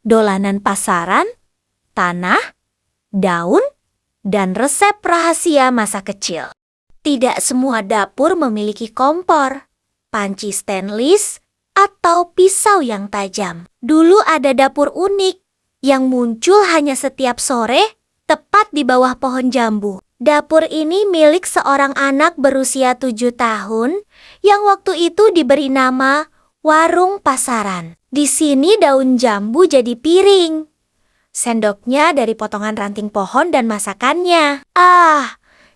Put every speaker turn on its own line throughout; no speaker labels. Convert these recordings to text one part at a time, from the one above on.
dolanan pasaran, tanah, daun, dan resep rahasia masa kecil. Tidak semua dapur memiliki kompor, panci stainless, atau pisau yang tajam. Dulu ada dapur unik yang muncul hanya setiap sore, tepat di bawah pohon jambu. Dapur ini milik seorang anak berusia 7 tahun yang waktu itu diberi nama warung pasaran. Di sini daun jambu jadi piring, sendoknya dari potongan ranting pohon dan masakannya.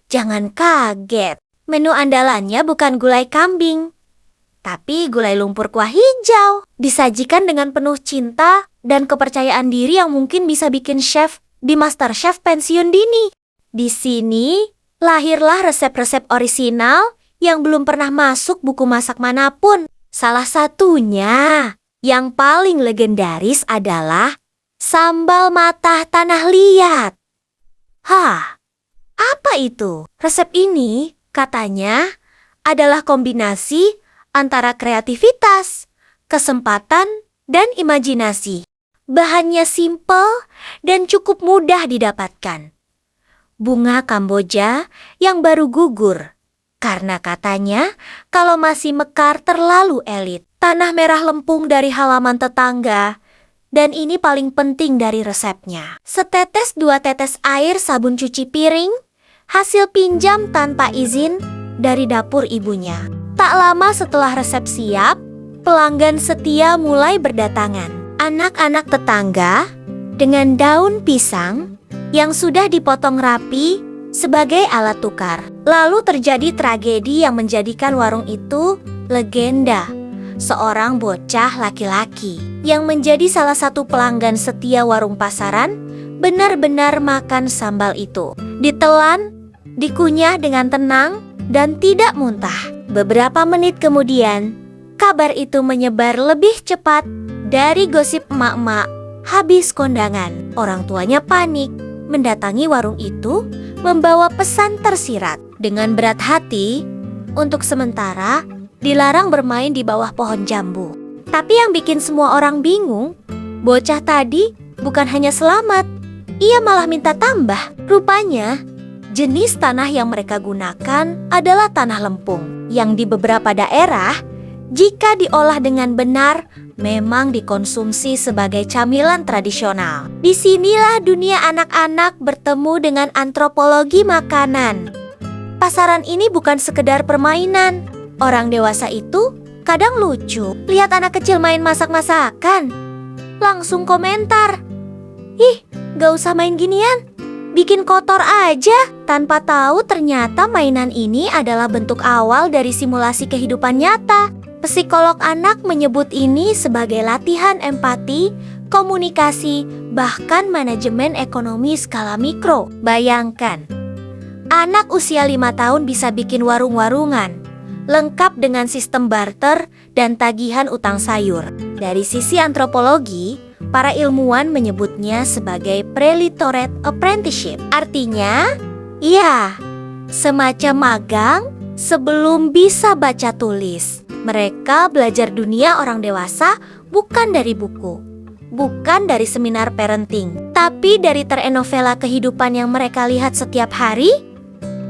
Jangan kaget, menu andalannya bukan gulai kambing, tapi gulai lumpur kuah hijau. Disajikan dengan penuh cinta dan kepercayaan diri yang mungkin bisa bikin chef di MasterChef pensiun dini. Di sini lahirlah resep-resep orisinal yang belum pernah masuk buku masak manapun. Salah satunya yang paling legendaris adalah sambal matah tanah liat. Apa itu? Resep ini katanya adalah kombinasi antara kreativitas, kesempatan, dan imajinasi. Bahannya simpel dan cukup mudah didapatkan. Bunga Kamboja yang baru gugur, karena katanya kalau masih mekar terlalu elit. Tanah merah lempung dari halaman tetangga, dan ini paling penting dari resepnya. Setetes 2 tetes air sabun cuci piring, hasil pinjam tanpa izin dari dapur ibunya. Tak lama setelah resep siap, pelanggan setia mulai berdatangan. Anak-anak tetangga dengan daun pisang yang sudah dipotong rapi sebagai alat tukar. Lalu terjadi tragedi yang menjadikan warung itu legenda. Seorang bocah laki-laki yang menjadi salah satu pelanggan setia warung pasaran benar-benar makan sambal itu. Ditelan, dikunyah dengan tenang, dan tidak muntah. Beberapa menit kemudian, kabar itu menyebar lebih cepat dari gosip emak-emak habis kondangan. Orang tuanya panik, mendatangi warung itu membawa pesan tersirat. Dengan berat hati, untuk sementara dilarang bermain di bawah pohon jambu. Tapi yang bikin semua orang bingung, bocah tadi bukan hanya selamat, ia malah minta tambah. Rupanya, jenis tanah yang mereka gunakan adalah tanah lempung, yang di beberapa daerah, jika diolah dengan benar, memang dikonsumsi sebagai camilan tradisional. Disinilah dunia anak-anak bertemu dengan antropologi makanan. Pasaran ini bukan sekedar permainan. Orang dewasa itu kadang lucu. Lihat anak kecil main masak-masakan, langsung komentar, "Ih, gak usah main ginian, bikin kotor aja." Tanpa tahu ternyata mainan ini adalah bentuk awal dari simulasi kehidupan nyata. Psikolog anak menyebut ini sebagai latihan empati, komunikasi, bahkan manajemen ekonomi skala mikro. Bayangkan, anak usia 5 tahun bisa bikin warung-warungan, lengkap dengan sistem barter dan tagihan utang sayur. Dari sisi antropologi, para ilmuwan menyebutnya sebagai pre-literate apprenticeship. Artinya, semacam magang sebelum bisa baca tulis. Mereka belajar dunia orang dewasa bukan dari buku, bukan dari seminar parenting, tapi dari telenovela kehidupan yang mereka lihat setiap hari.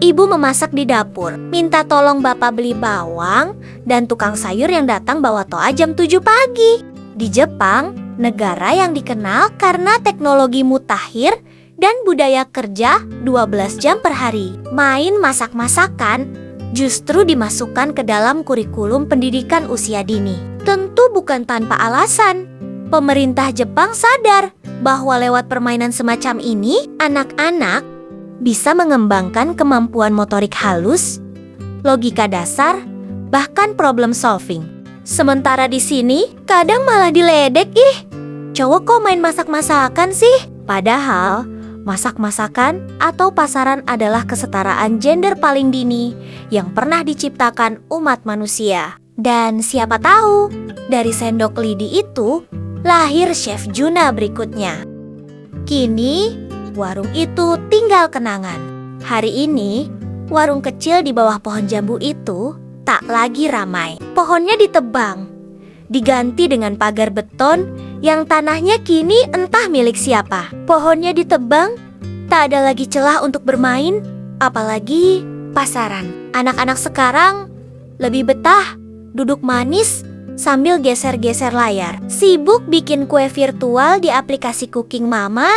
Ibu memasak di dapur, minta tolong bapak beli bawang, dan tukang sayur yang datang bawa toa jam 7 pagi. Di Jepang, negara yang dikenal karena teknologi mutakhir dan budaya kerja 12 jam per hari, main masak-masakan justru dimasukkan ke dalam kurikulum pendidikan usia dini. Tentu bukan tanpa alasan. Pemerintah Jepang sadar bahwa lewat permainan semacam ini, anak-anak bisa mengembangkan kemampuan motorik halus, logika dasar, bahkan problem solving. Sementara di sini, kadang malah diledek, cowok kok main masak-masakan sih? Padahal, masak-masakan atau pasaran adalah kesetaraan gender paling dini yang pernah diciptakan umat manusia. Dan siapa tahu, dari sendok lidi itu lahir Chef Juna berikutnya. Kini, warung itu tinggal kenangan. Hari ini, warung kecil di bawah pohon jambu itu tak lagi ramai. Pohonnya ditebang, diganti dengan pagar beton yang tanahnya kini entah milik siapa. Pohonnya ditebang, tak ada lagi celah untuk bermain, apalagi pasaran. Anak-anak sekarang lebih betah duduk manis sambil geser-geser layar, sibuk bikin kue virtual di aplikasi Cooking Mama,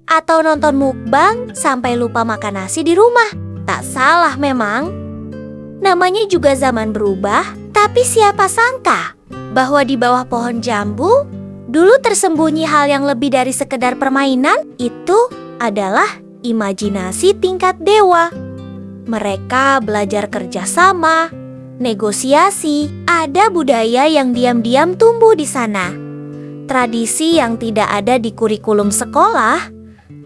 atau nonton mukbang sampai lupa makan nasi di rumah. Tak salah memang, namanya juga zaman berubah, tapi siapa sangka bahwa di bawah pohon jambu dulu tersembunyi hal yang lebih dari sekedar permainan. Itu adalah imajinasi tingkat dewa. Mereka belajar kerjasama, negosiasi, ada budaya yang diam-diam tumbuh di sana. Tradisi yang tidak ada di kurikulum sekolah,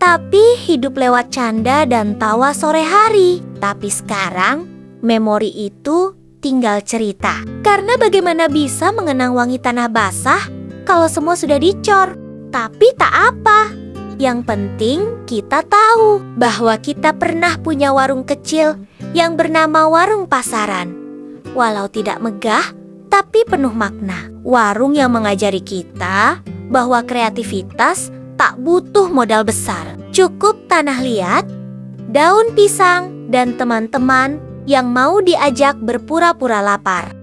tapi hidup lewat canda dan tawa sore hari. Tapi sekarang, memori itu tinggal cerita. Karena bagaimana bisa mengenang wangi tanah basah kalau semua sudah dicor? Tapi tak apa. Yang penting kita tahu bahwa kita pernah punya warung kecil yang bernama warung pasaran. Walau tidak megah, tapi penuh makna. Warung yang mengajari kita bahwa kreativitas tak butuh modal besar. Cukup tanah liat, daun pisang, dan teman-teman yang mau diajak berpura-pura lapar.